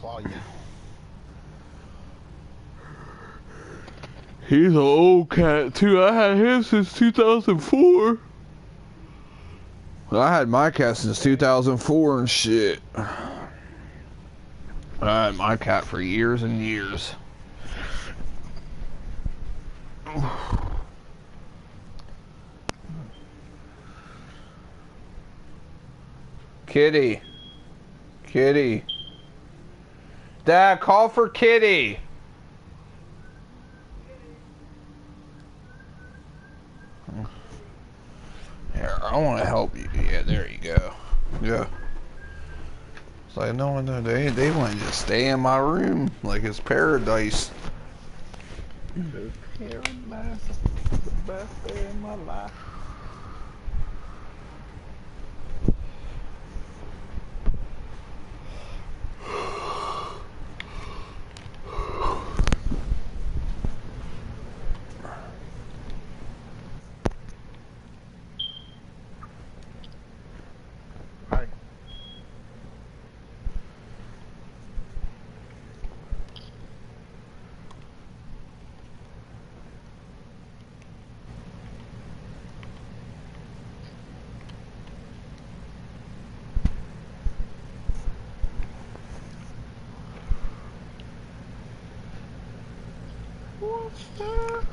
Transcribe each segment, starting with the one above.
claw you. He's an old cat too. I had him since 2004. I had my cat since 2004 and shit. I had my cat for years and years. Kitty. Kitty. Dad, call for Kitty. Here, I want to help you. Yeah, there you go. Yeah. It's like, no, they want to just stay in my room like it's paradise. It's paradise. It's the best day in my life. What's that?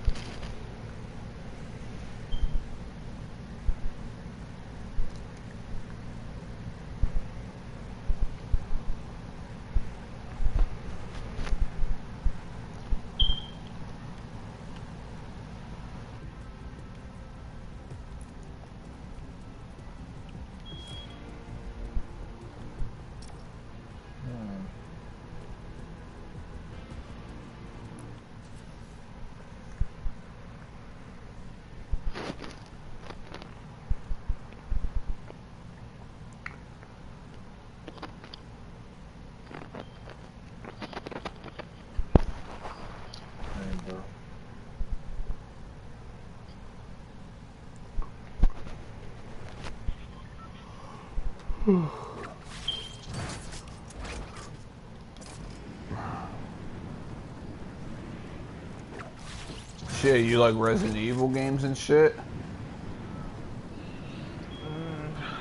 Shit, you like Resident Evil games and shit?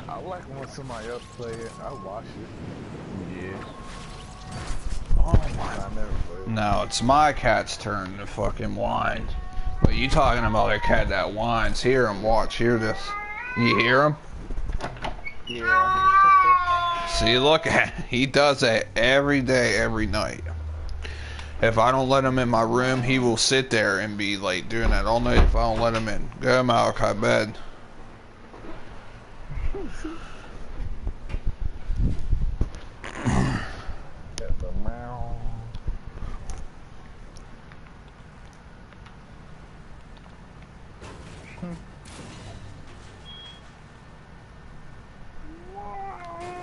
I like when somebody else play it. I watch it. Yeah. Oh my. I never play it. No, it's my cat's turn to fucking whine. But you talking about a cat that whines? Hear him, watch, hear this. You hear him? Yeah. See, look at he does that every day, every night. If I don't let him in my room, he will sit there and be like doing that all night if I don't let him in. Go Malachi, bed.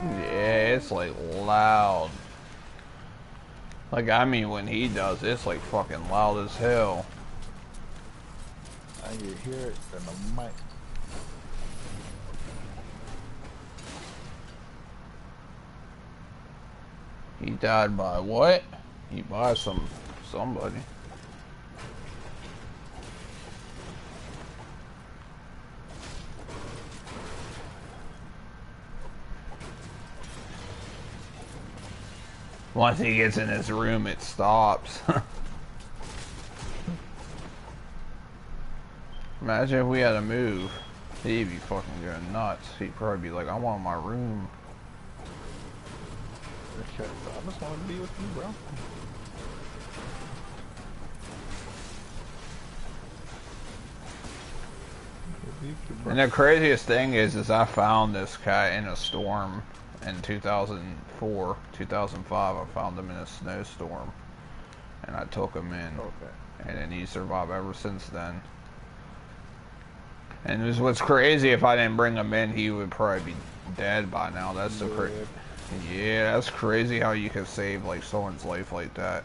Yeah, it's like loud. Like, I mean, when he does, it's like fucking loud as hell. I can hear it in the mic. He died by what? He by somebody. Once he gets in his room, it stops. Imagine if we had to move. He'd be fucking going nuts. He'd probably be like, I want my room. I just want to be with you, bro. And the craziest thing is I found this cat in a storm in 2004, 2005. I found him in a snowstorm, and I took him in. Okay. And then he survived ever since then. And it was, what's crazy, if I didn't bring him in, he would probably be dead by now. That's the crazy. Yeah, that's crazy how you can save like someone's life like that.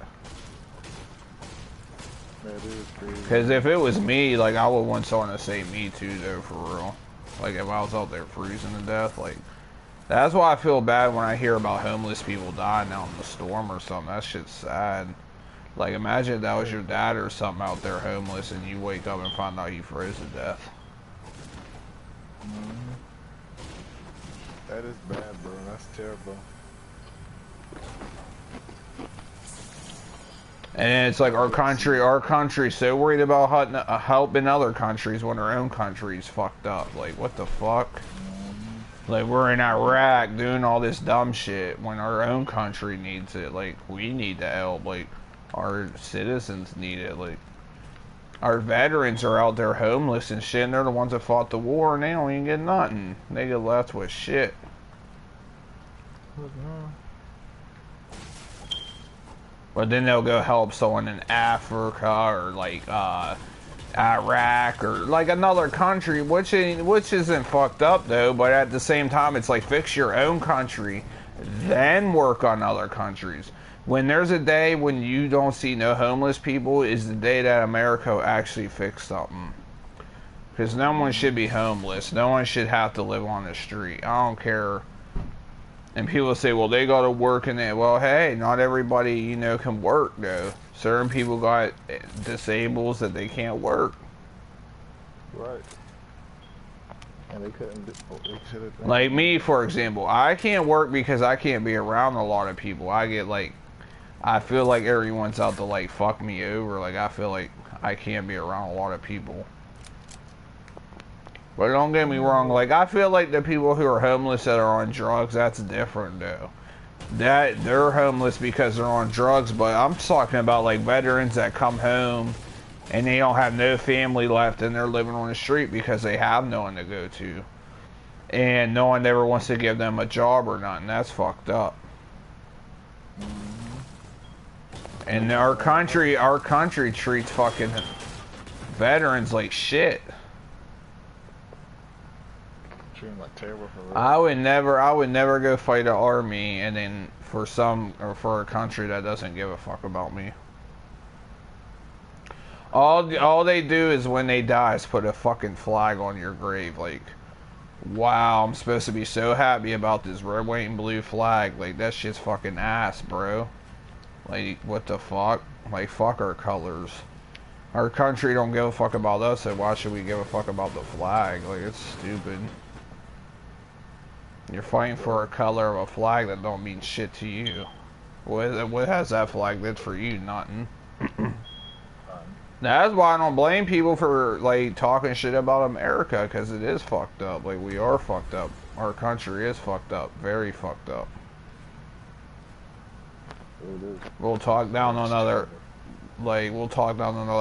That is crazy. Because if it was me, like, I would want someone to save me too, though, for real. Like, if I was out there freezing to death, like, That's why I feel bad when I hear about homeless people dying out in the storm or something. That shit's sad. Like, imagine if that was your dad or something out there homeless and you wake up and find out he froze to death. That is bad, bro. That's terrible. And it's like our country's so worried about helping other countries when our own country's fucked up. Like, what the fuck? Like, we're in Iraq doing all this dumb shit when our own country needs it. Like, we need the help. Like, our citizens need it. Like, our veterans are out there homeless and shit, and they're the ones that fought the war, and they don't even get nothing. They get left with shit. But then they'll go help someone in Africa or like Iraq or like another country, which isn't fucked up though. But at the same time, it's like fix your own country, then work on other countries. When there's a day when you don't see no homeless people, is the day that America actually fixed something. Because no one should be homeless. No one should have to live on the street. I don't care. And people say, well, they got to work in it. Well, hey, not everybody, you know, can work, though. Certain people got disables that they can't work. Right. And they couldn't do, like me, for example. I can't work because I can't be around a lot of people. I get, like, I feel like everyone's out to, like, fuck me over. Like, I feel like I can't be around a lot of people. But don't get me wrong, like, I feel like the people who are homeless that are on drugs, that's different, though. That, they're homeless because they're on drugs, but I'm talking about, like, veterans that come home and they don't have no family left and they're living on the street because they have no one to go to. And no one ever wants to give them a job or nothing. That's fucked up. And our country treats fucking veterans like shit. Like terrible for real. I would never go fight an army and then for a country that doesn't give a fuck about me. All they do is when they die is put a fucking flag on your grave. Like, wow, I'm supposed to be so happy about this red, white, and blue flag. Like, that shit's fucking ass, bro. Like, what the fuck? Like, fuck our colors. Our country don't give a fuck about us, so why should we give a fuck about the flag? Like, it's stupid. You're fighting for a color of a flag that don't mean shit to you. What has that flag did for you? Nothing. That's why I don't blame people for, like, talking shit about America, because it is fucked up. Like, we are fucked up. Our country is fucked up. Very fucked up. We'll talk down on other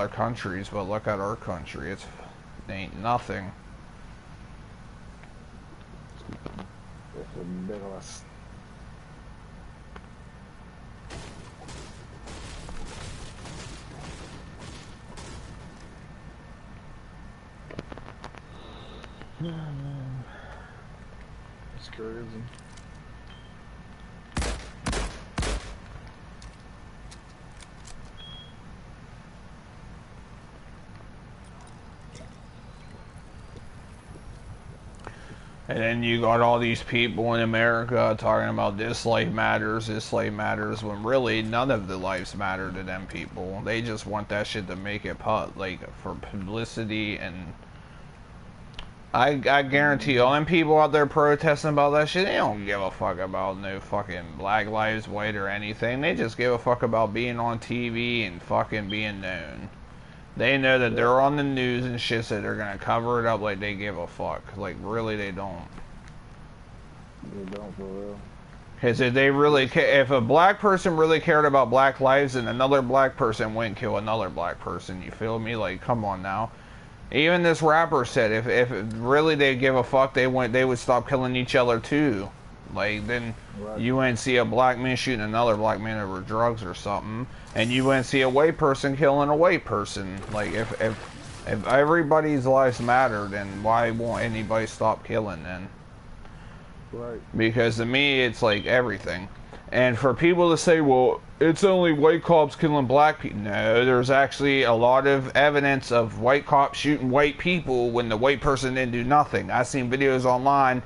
countries, but look at our country. It ain't nothing. It's crazy. And then you got all these people in America talking about this life matters, when really none of the lives matter to them people. They just want that shit to make it like for publicity, and I guarantee you, all them people out there protesting about that shit, they don't give a fuck about no fucking Black Lives White or anything. They just give a fuck about being on TV and fucking being known. They know that they're on the news and shit, so they're gonna cover it up like they give a fuck. Like, really, they don't. They don't, for real. Because if they really if a black person really cared about black lives, then another black person wouldn't kill another black person. You feel me? Like, come on now. Even this rapper said if really they give a fuck, they would stop killing each other too. Like, then you wouldn't see a black man shooting another black man over drugs or something, and you wouldn't see a white person killing a white person. Like, if everybody's lives matter, then why won't anybody stop killing then? Right. Because to me, it's like everything. And for people to say, well, it's only white cops killing black people. No, there's actually a lot of evidence of white cops shooting white people when the white person didn't do nothing. I've seen videos online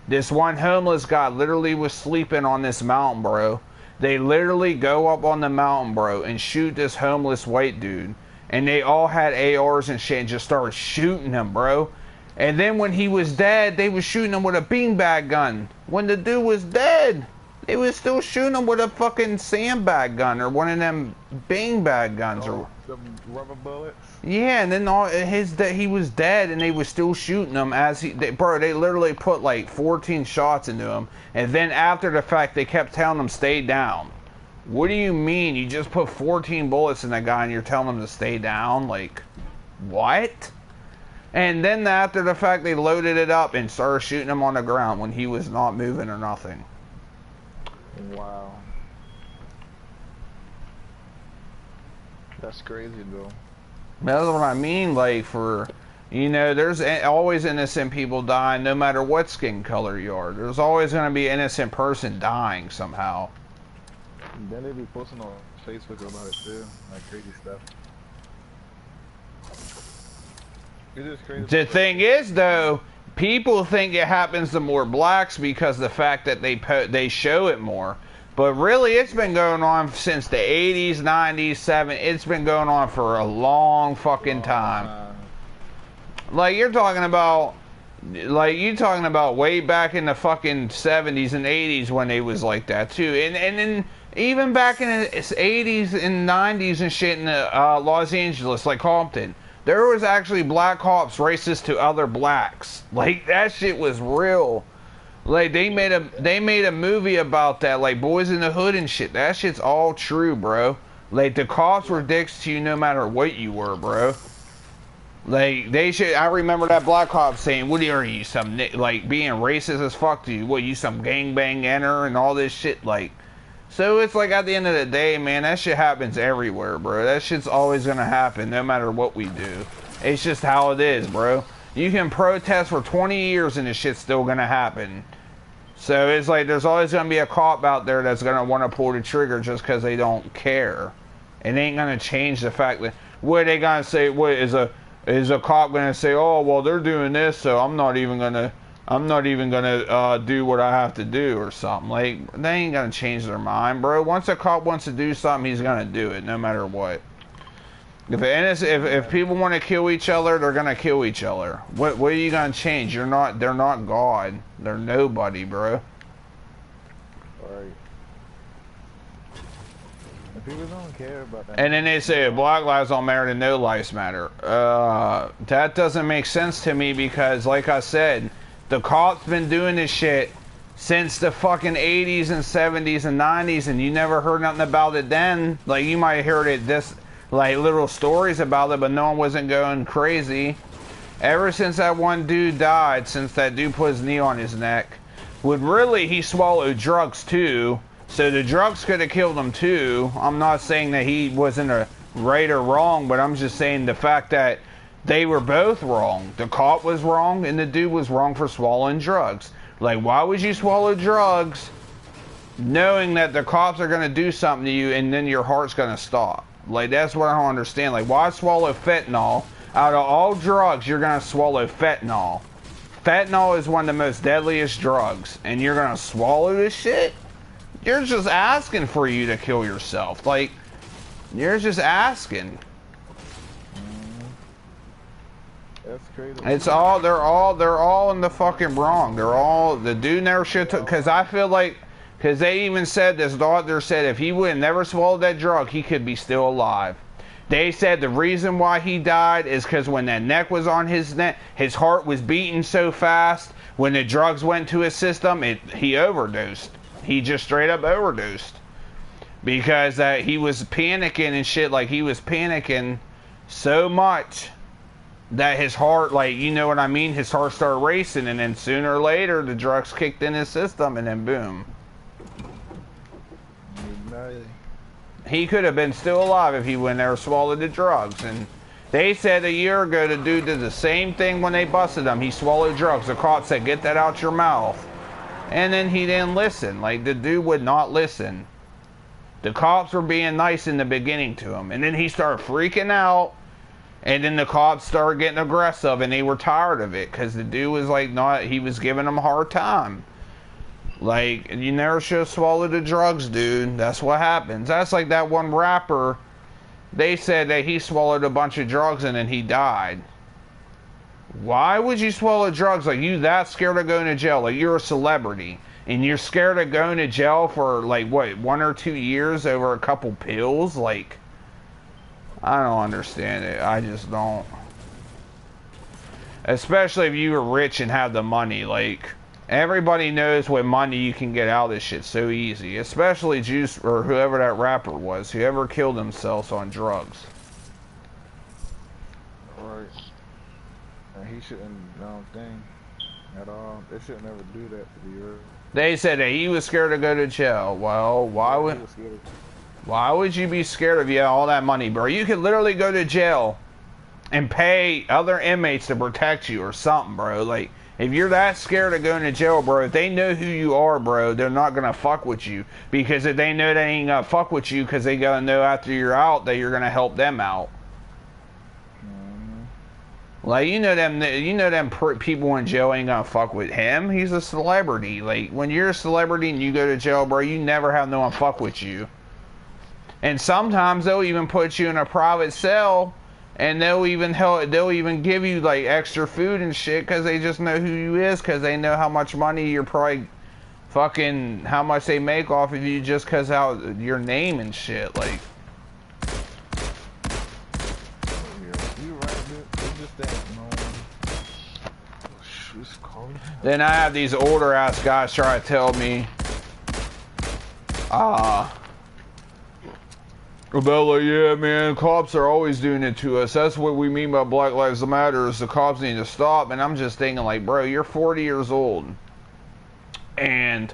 This one homeless guy literally was sleeping on this mountain, bro. They literally go up on the mountain, bro, and shoot this homeless white dude. And they all had ARs and shit and just started shooting him, bro. And then when he was dead, they was shooting him with a beanbag gun. When the dude was dead, they was still shooting him with a fucking sandbag gun or one of them beanbag guns. Or some rubber bullets. yeah, and then he was dead, and they was still shooting him as bro. They literally put like 14 shots into him, and then after the fact, they kept telling him stay down. What do you mean? You just put 14 bullets in that guy, and you're telling him to stay down? Like, what? And then after the fact, they loaded it up and started shooting him on the ground when he was not moving or nothing. Wow. That's crazy, though. That's what I mean. Like, for, you know, there's always innocent people dying no matter what skin color you are. There's always going to be an innocent person dying somehow. And then they be posting on Facebook about it, too. Like, crazy stuff. It is crazy. The thing is, though, people think it happens to more blacks because the fact that they show it more. But really, it's been going on since the 80s, 90s, 70s. It's been going on for a long fucking time. Like, you're talking about way back in the fucking 70s and 80s when they was like that, too. And then even back in the 80s and 90s and shit in Los Angeles, like Compton. There was actually black cops racist to other blacks. Like, that shit was real. Like, they made a movie about that, like Boys in the Hood and shit. That shit's all true, bro. Like, the cops were dicks to you no matter what you were, bro. Like, I remember that black cop saying, what are you, some, like, being racist as fuck to you? What, you some gangbang enter and all this shit? Like, so it's like at the end of the day, man, that shit happens everywhere, bro. That shit's always gonna happen no matter what we do. It's just how it is, bro. You can protest for 20 years and this shit's still gonna happen. So it's like there's always gonna be a cop out there that's gonna want to pull the trigger just because they don't care. It ain't gonna change the fact that what they gonna say. What is a cop gonna say? Oh well, they're doing this, so I'm not even gonna do what I have to do or something. Like, they ain't gonna change their mind, bro. Once a cop wants to do something, he's gonna do it, no matter what. If people want to kill each other, they're gonna kill each other. What are you gonna change? They're not God. They're nobody, bro. Right. And people don't care about that. And then they say black lives don't matter and no lives matter. That doesn't make sense to me because, like I said, the cops been doing this shit since the fucking 80s and 70s and 90s, and you never heard nothing about it then. Like, you might have heard it like little stories about it, but no one wasn't going crazy. Ever since that one dude died, since that dude put his knee on his neck, he swallowed drugs too, so the drugs could have killed him too. I'm not saying that he wasn't a right or wrong, but I'm just saying the fact that they were both wrong. The cop was wrong, and the dude was wrong for swallowing drugs. Like, why would you swallow drugs knowing that the cops are going to do something to you and then your heart's going to stop? Like, that's what I don't understand. Like, why swallow fentanyl? Out of all drugs, you're going to swallow fentanyl. Fentanyl is one of the most deadliest drugs, and you're going to swallow this shit? You're just asking for you to kill yourself. Like, you're just asking. That's crazy. They're all in the fucking wrong. The dude never should took, because I feel like, because they even said, this doctor said if he would have never swallowed that drug, he could be still alive. They said the reason why he died is because when that neck was on his neck, his heart was beating so fast, when the drugs went to his system, he overdosed. He just straight up overdosed. Because he was panicking and shit, like he was panicking so much that his heart, like, you know what I mean? His heart started racing, and then sooner or later, the drugs kicked in his system, and then boom. He could have been still alive if he went there and swallowed the drugs. And they said a year ago the dude did the same thing when they busted him. He swallowed drugs. The cop said, get that out your mouth. And then he didn't listen. Like, the dude would not listen. The cops were being nice in the beginning to him. And then he started freaking out. And then the cops started getting aggressive, and they were tired of it because the dude was like, he was giving them a hard time. Like, you never should have swallowed the drugs, dude. That's what happens. That's like that one rapper. They said that he swallowed a bunch of drugs and then he died. Why would you swallow drugs? Like, you that scared of going to jail? Like, you're a celebrity and you're scared of going to jail for like what, 1 or 2 years over a couple pills? Like, I don't understand it. I just don't. Especially if you were rich and have the money. Like, everybody knows with money you can get out of this shit so easy. Especially Juice, or whoever that rapper was, whoever killed themselves on drugs. Right. And he shouldn't, I don't think, at all. They should never do that to the earth. They said that he was scared to go to jail. Well, why would you be scared of all that money, bro? You could literally go to jail and pay other inmates to protect you or something, bro. Like, if you're that scared of going to jail, bro, if they know who you are, bro, they're not gonna fuck with you. Because if they know they ain't gonna fuck with you, because they gotta know after you're out that you're gonna help them out. Like, you know them people in jail ain't gonna fuck with him. He's a celebrity. Like, when you're a celebrity and you go to jail, bro, you never have no one fuck with you. And sometimes they'll even put you in a private cell, and they'll even give you like extra food and shit because they just know who you is, because they know how much money you're probably fucking, how much they make off of you just because how your name and shit. Like, then I have these older ass guys try to tell me, about like, yeah, man, cops are always doing it to us. That's what we mean by Black Lives Matter, is the cops need to stop. And I'm just thinking, like, bro, you're 40 years old, and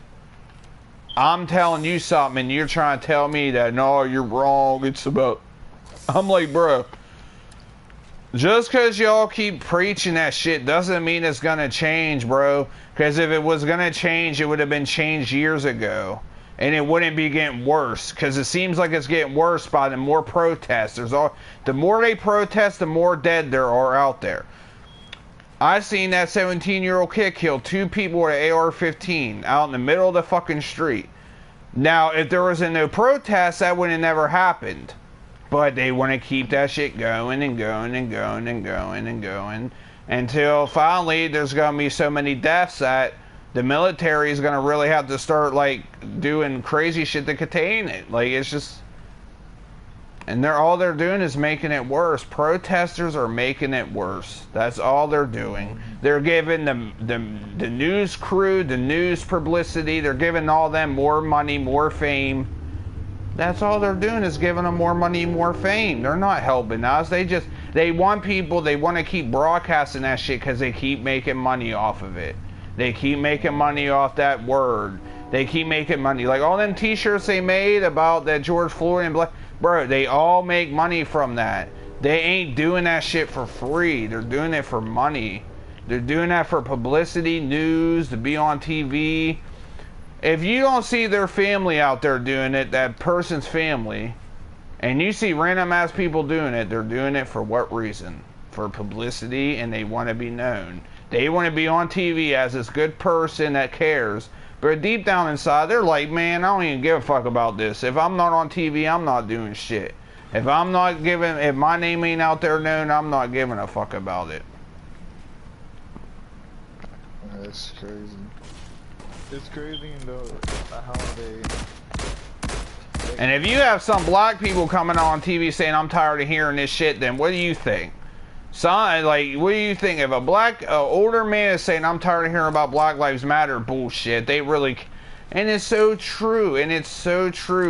I'm telling you something, and you're trying to tell me that, no, you're wrong. It's about... I'm like, bro, just because y'all keep preaching that shit doesn't mean it's gonna change, bro. Because if it was gonna change, it would have been changed years ago. And it wouldn't be getting worse, because it seems like it's getting worse by the more protests. The more they protest, the more dead there are out there. I seen that 17-year-old kid kill 2 people with an AR-15 out in the middle of the fucking street. Now, if there was no protest, that would have never happened. But they want to keep that shit going and going and going and going and going until finally there's going to be so many deaths that the military is going to really have to start, like, doing crazy shit to contain it. Like, it's just... And all they're doing is making it worse. Protesters are making it worse. That's all they're doing. They're giving the news crew, the news publicity, they're giving all them more money, more fame. That's all they're doing, is giving them more money, more fame. They're not helping us. They want people, they want to keep broadcasting that shit because they keep making money off of it. They keep making money off that word. They keep making money. Like all them t-shirts they made about that George Floyd and Black... Bro, they all make money from that. They ain't doing that shit for free. They're doing it for money. They're doing that for publicity, news, to be on TV. If you don't see their family out there doing it, that person's family, and you see random ass people doing it, they're doing it for what reason? For publicity, and they want to be known. They want to be on TV as this good person that cares. But deep down inside, they're like, man, I don't even give a fuck about this. If I'm not on TV, I'm not doing shit. If my name ain't out there known, I'm not giving a fuck about it. That's crazy. It's crazy, though, how they... And if you have some black people coming on TV saying, I'm tired of hearing this shit, then what do you think? Like, what do you think? If a older man is saying, I'm tired of hearing about Black Lives Matter bullshit, they really... And it's so true,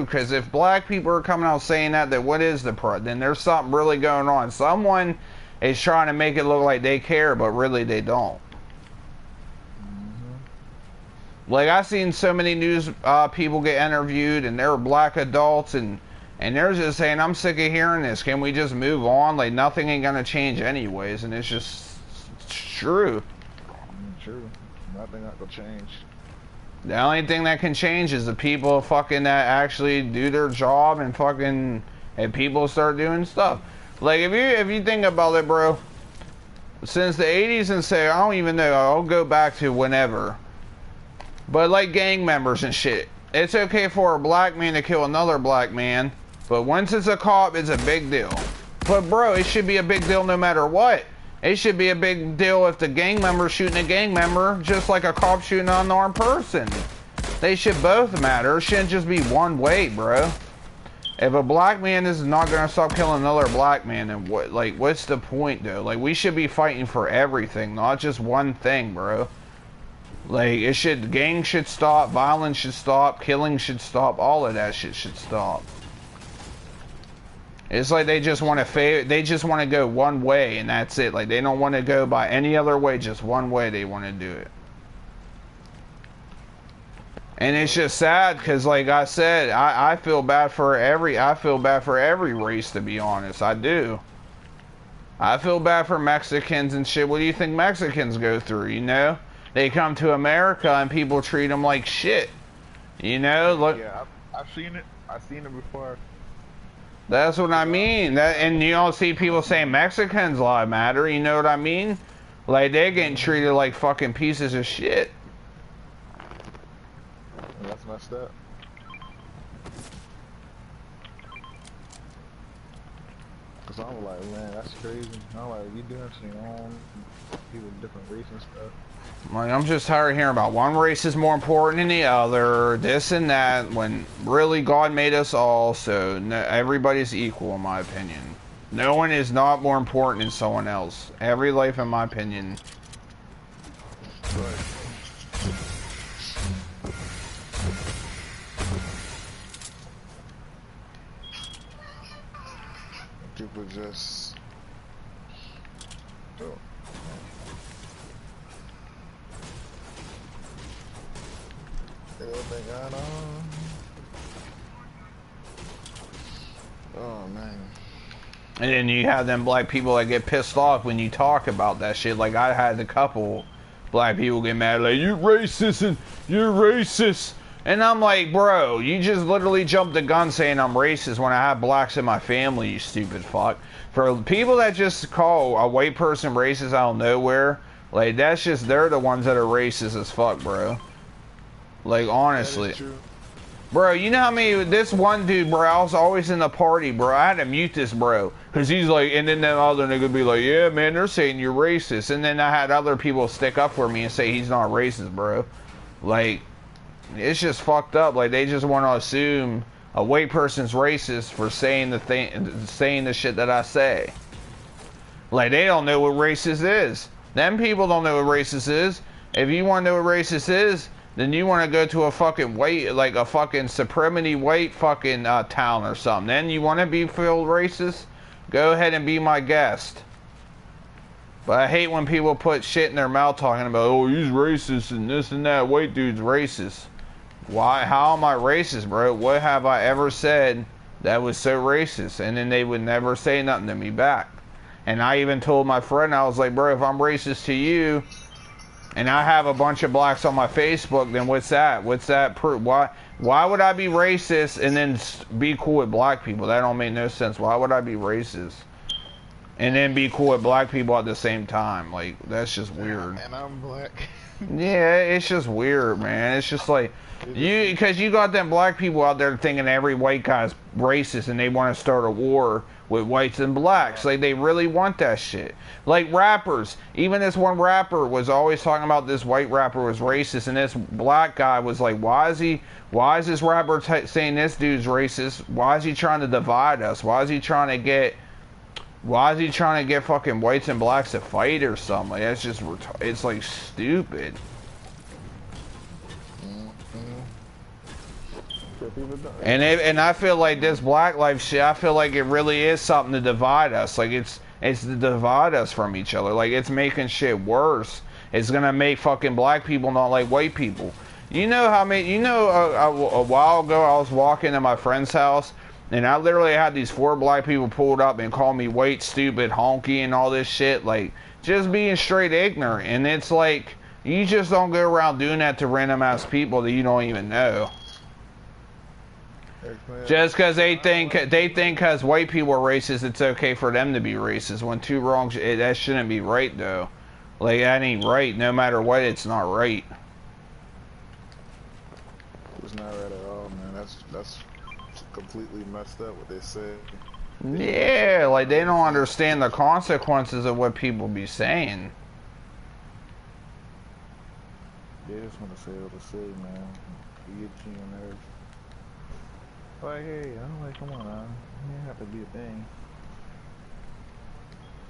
because if black people are coming out saying that, then what is the problem? Then there's something really going on. Someone is trying to make it look like they care, but really they don't. Like, I've seen so many news people get interviewed, and they're black adults, and they're just saying, I'm sick of hearing this. Can we just move on? Like, nothing ain't gonna change anyways, and it's just true. True. Nothing not gonna change. The only thing that can change is the people fucking that actually do their job and fucking, and people start doing stuff. Like, if you think about it, bro, since the 80s and say, I don't even know, I'll go back to whenever. But like gang members and shit, it's okay for a black man to kill another black man, but once it's a cop, it's a big deal. But bro, it should be a big deal no matter what. It should be a big deal if the gang member's shooting a gang member, just like a cop shooting an unarmed person. They should both matter. It shouldn't just be one way, bro. If a black man is not gonna stop killing another black man, then what? Like, what's the point, though? Like, we should be fighting for everything, not just one thing, bro. Like, gangs should stop, violence should stop, killing should stop, all of that shit should stop. It's like they just want to go one way, and that's it. Like, they don't want to go by any other way, just one way they want to do it. And it's just sad because, like I said, I feel bad for every race, to be honest. I do. I feel bad for Mexicans and shit. What do you think Mexicans go through, you know? They come to America and people treat them like shit. You know? Look. Yeah, I've seen it. I've seen it before. That's what I mean. And you don't see people saying Mexicans' lives matter, you know what I mean? Like, they're getting treated like fucking pieces of shit. That's messed up. Cause I'm like, man, that's crazy. I'm like, you doing shit on people with different races and stuff. Like, I'm just tired of hearing about one race is more important than the other, this and that, when really God made us all, so everybody's equal, in my opinion. No one is not more important than someone else. Every life, in my opinion. Right. People just don't. Everything going on. Oh man. And then you have them black people that get pissed off when you talk about that shit. Like, I had a couple black people get mad, like, you're racist and you're racist. And I'm like, bro, you just literally jumped the gun saying I'm racist when I have blacks in my family, you stupid fuck. For people that just call a white person racist out of nowhere, like, that's just, they're the ones that are racist as fuck, bro. Like, honestly. Bro, you know how many, this one dude, bro, I was always in the party, bro. I had to mute this, bro. Because he's like, and then that other nigga be like, yeah, man, they're saying you're racist. And then I had other people stick up for me and say he's not racist, bro. Like, it's just fucked up. Like, they just want to assume a white person's racist for saying the shit that I say. Like, they don't know what racist is. Them people don't know what racist is. If you want to know what racist is, then you want to go to a fucking white, like a fucking supremacy white fucking town or something. Then you want to be feel racist? Go ahead and be my guest. But I hate when people put shit in their mouth talking about, oh, he's racist and this and that. White dude's racist. Why? How am I racist, bro? What have I ever said that was so racist? And then they would never say nothing to me back. And I even told my friend, I was like, bro, if I'm racist to you, and I have a bunch of blacks on my Facebook, then what's that? What's that proof? Why would I be racist and then be cool with black people? That don't make no sense. Why would I be racist and then be cool with black people at the same time? Like, that's just weird. And I'm black. Yeah, it's just weird, man. It's just like, because you got them black people out there thinking every white guy's racist and they want to start a war with whites and blacks. Like, they really want that shit. Like, rappers. Even this one rapper was always talking about this white rapper was racist, and this black guy was like, why is this rapper saying this dude's racist? Why is he trying to divide us? Why is he trying to get fucking whites and blacks to fight or something? Like, that's just, it's like stupid. And I feel like this Black Lives shit, I feel like it really is something to divide us. Like, it's to divide us from each other. Like, it's making shit worse. It's gonna make fucking black people not like white people. You know how many, a while ago I was walking to my friend's house, and I literally had these 4 black people pulled up and call me white, stupid, honky, and all this shit. Like, just being straight ignorant. And it's like, you just don't go around doing that to random ass people that you don't even know. Just because they think because white people are racist, it's okay for them to be racist. When two wrongs, that shouldn't be right though. Like that ain't right. No matter what, it's not right. It's not right at all, man. That's completely messed up what they said. Yeah, like they don't understand the consequences of what people be saying. They just want to say what to say, man. You get you on nerves. Like, hey, I'm like, come on now. You don't have to be a thing.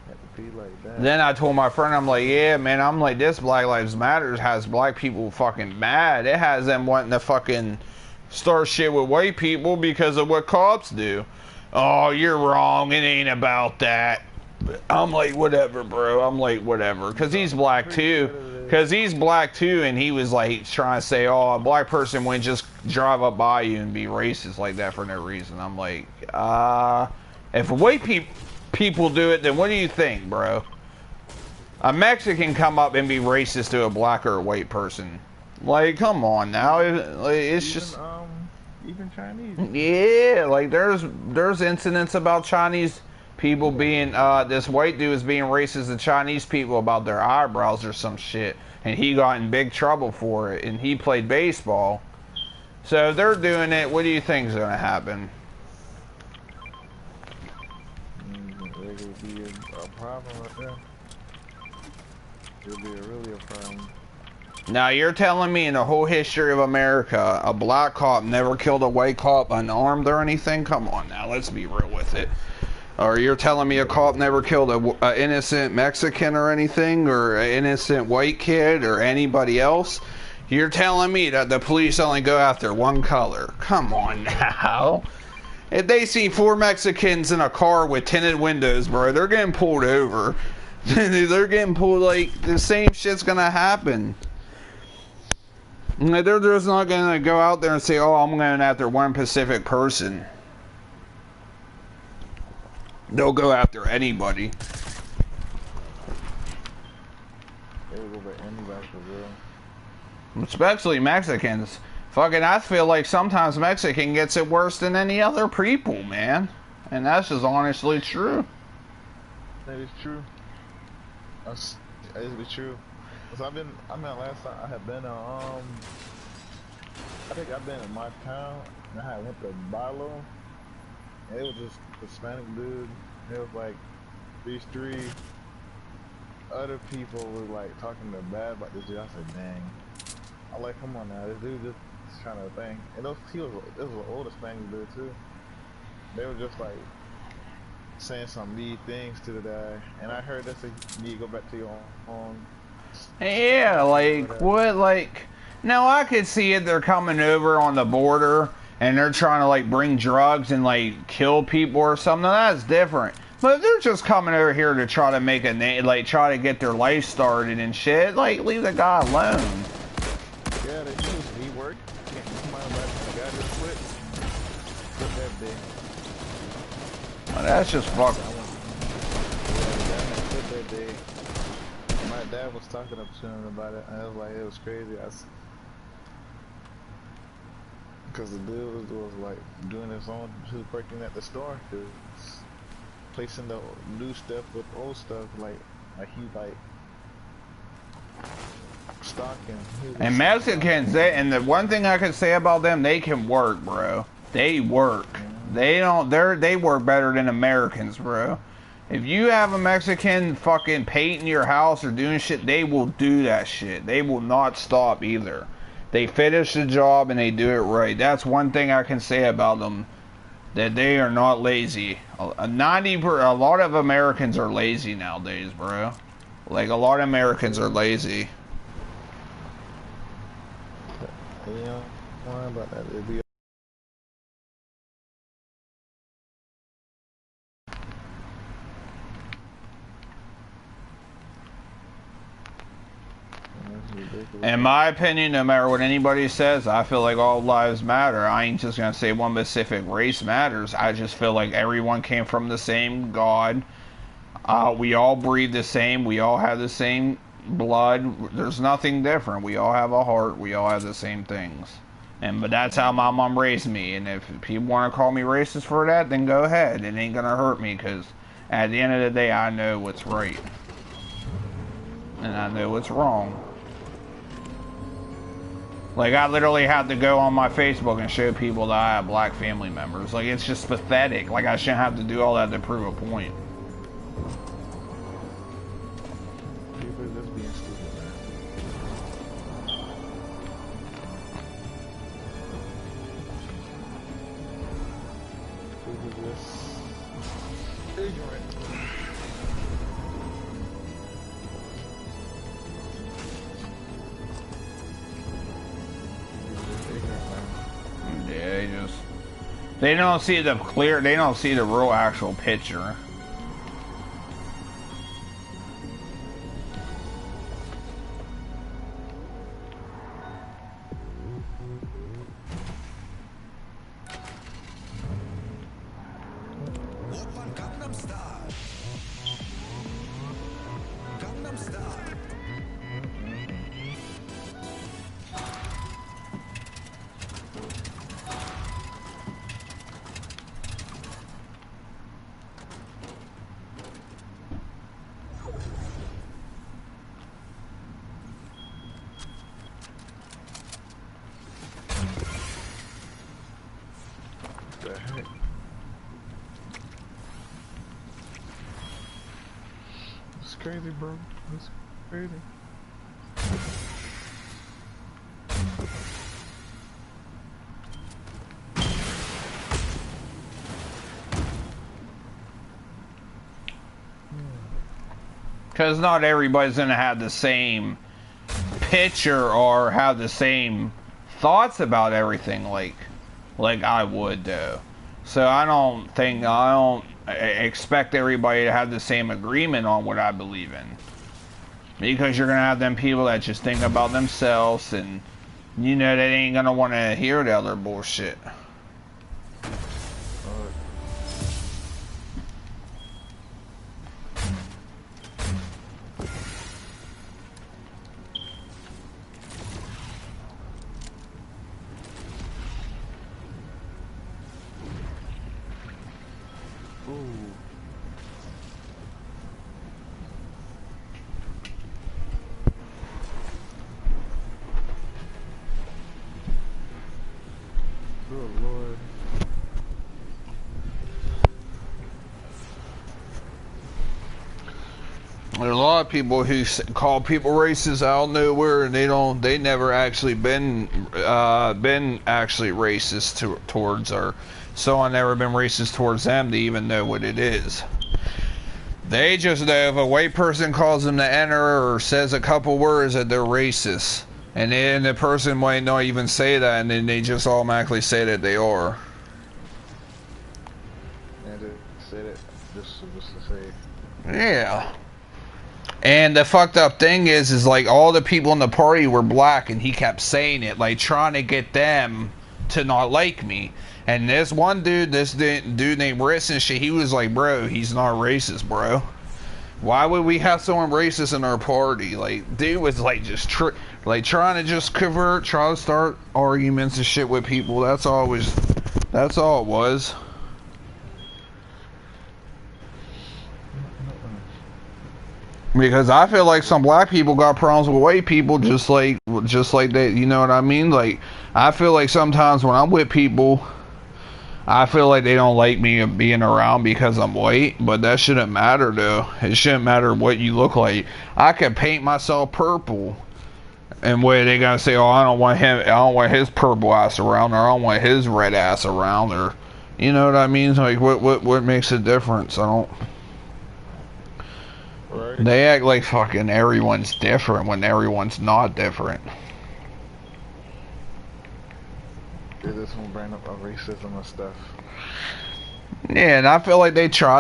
You have to be like that. Then I told my friend, I'm like, yeah, man, I'm like, this Black Lives Matter has black people fucking mad. It has them wanting to fucking start shit with white people because of what cops do. Oh, you're wrong. It ain't about that. I'm like, whatever, bro. I'm like, whatever. Because he's black, too. And he was, like, trying to say, oh, a black person wouldn't just drive up by you and be racist like that for no reason. I'm like, if white people do it, then what do you think, bro? A Mexican come up and be racist to a black or a white person. Like, come on now. It's just... Even Chinese. Yeah, like there's incidents about Chinese people being this white dude is being racist to Chinese people about their eyebrows or some shit, and he got in big trouble for it, and he played baseball. So if they're doing it, what do you think is gonna happen? There could be a problem right there. It'll be really a problem. Now you're telling me in the whole history of America, a black cop never killed a white cop unarmed or anything? Come on now, let's be real with it. Or you're telling me a cop never killed a innocent Mexican or anything, or an innocent white kid or anybody else? You're telling me that the police only go after one color? Come on now. If they see 4 Mexicans in a car with tinted windows, bro, they're getting pulled over. They're getting pulled, like, the same shit's gonna happen. They're just not going to go out there and say, oh, I'm going after one specific person. They'll go after anybody. They will go after anybody for real. Especially Mexicans. Fucking, I feel like sometimes Mexican gets it worse than any other people, man. And that's just honestly true. That is true. That is true. So last time I had been I think I've been in my town, and I went to Bilo, and it was this Hispanic dude. It was like these 3 other people were like talking bad about this dude. I said, dang. I'm like, come on now, this dude just trying to think. And this was an old Hispanic dude too. They were just like saying some mean things to the guy, and I heard that you need to go back to your own. Yeah, like, what, like, now I could see it, they're coming over on the border, and they're trying to, like, bring drugs and, like, kill people or something, that's different. But if they're just coming over here to try to make a name, like, try to get their life started and shit, like, leave the guy alone. Yeah, they do. He worked. Come on, the guy just quit. Quit that day. Well, that's just fucked. My dad was talking up to him about it, and I was like, it was crazy. Because the dude was like doing his own, he was working at the store, placing the new stuff with old stuff, like he like stocking. And Mexicans, and the one thing I can say about them, they can work, bro. They work. They work better than Americans, bro. If you have a Mexican fucking painting your house or doing shit, they will do that shit. They will not stop either. They finish the job and they do it right. That's one thing I can say about them. That they are not lazy. A lot of Americans are lazy nowadays, bro. Like, a lot of Americans are lazy. Yeah, worry about that. It'll be in my opinion, no matter what anybody says, I feel like all lives matter. I ain't just gonna say one specific race matters. I just feel like everyone came from the same God. We all breathe the same. We all have the same blood. There's nothing different. We all have a heart. We all have the same things. But that's how my mom raised me. And if people want to call me racist for that, then go ahead. It ain't gonna hurt me, because at the end of the day, I know what's right. And I know what's wrong. Like, I literally had to go on my Facebook and show people that I have black family members. Like, it's just pathetic. Like, I shouldn't have to do all that to prove a point. People are just being stupid, man. People are just ignorant. Yeah, they don't see the clear, they don't see the real actual picture. The heck? It's crazy, bro. It's crazy. Because not everybody's going to have the same picture or have the same thoughts about everything like I would do. So I don't expect everybody to have the same agreement on what I believe in. Because you're going to have them people that just think about themselves, and you know they ain't going to want to hear the other bullshit. Good Lord. There's a lot of people who call people racist out of nowhere, and they never actually been actually racist towards, or someone never been racist towards them to even know what it is. They just know if a white person calls them the N-word or says a couple words that they're racist. And then the person might not even say that, and then they just automatically say that they are. And to say that, just to say. Yeah. And the fucked up thing is like all the people in the party were black, and he kept saying it, like trying to get them to not like me. And this one dude, dude named Riss and shit, he was like, bro, he's not racist, bro. Why would we have someone racist in our party? Like, dude was like just trying to just try to start arguments and shit with people. That's all it was. Because I feel like some black people got problems with white people just like that, you know what I mean? Like, I feel like sometimes when I'm with people, I feel like they don't like me being around because I'm white, but that shouldn't matter though. It shouldn't matter what you look like. I could paint myself purple, and where they gotta say, oh, I don't want his purple ass around, or I don't want his red ass around, or, you know what I mean? Like, what makes a difference? I don't. Right. They act like fucking everyone's different when everyone's not different. They just want to bring up racism and stuff. Yeah, and I feel like they try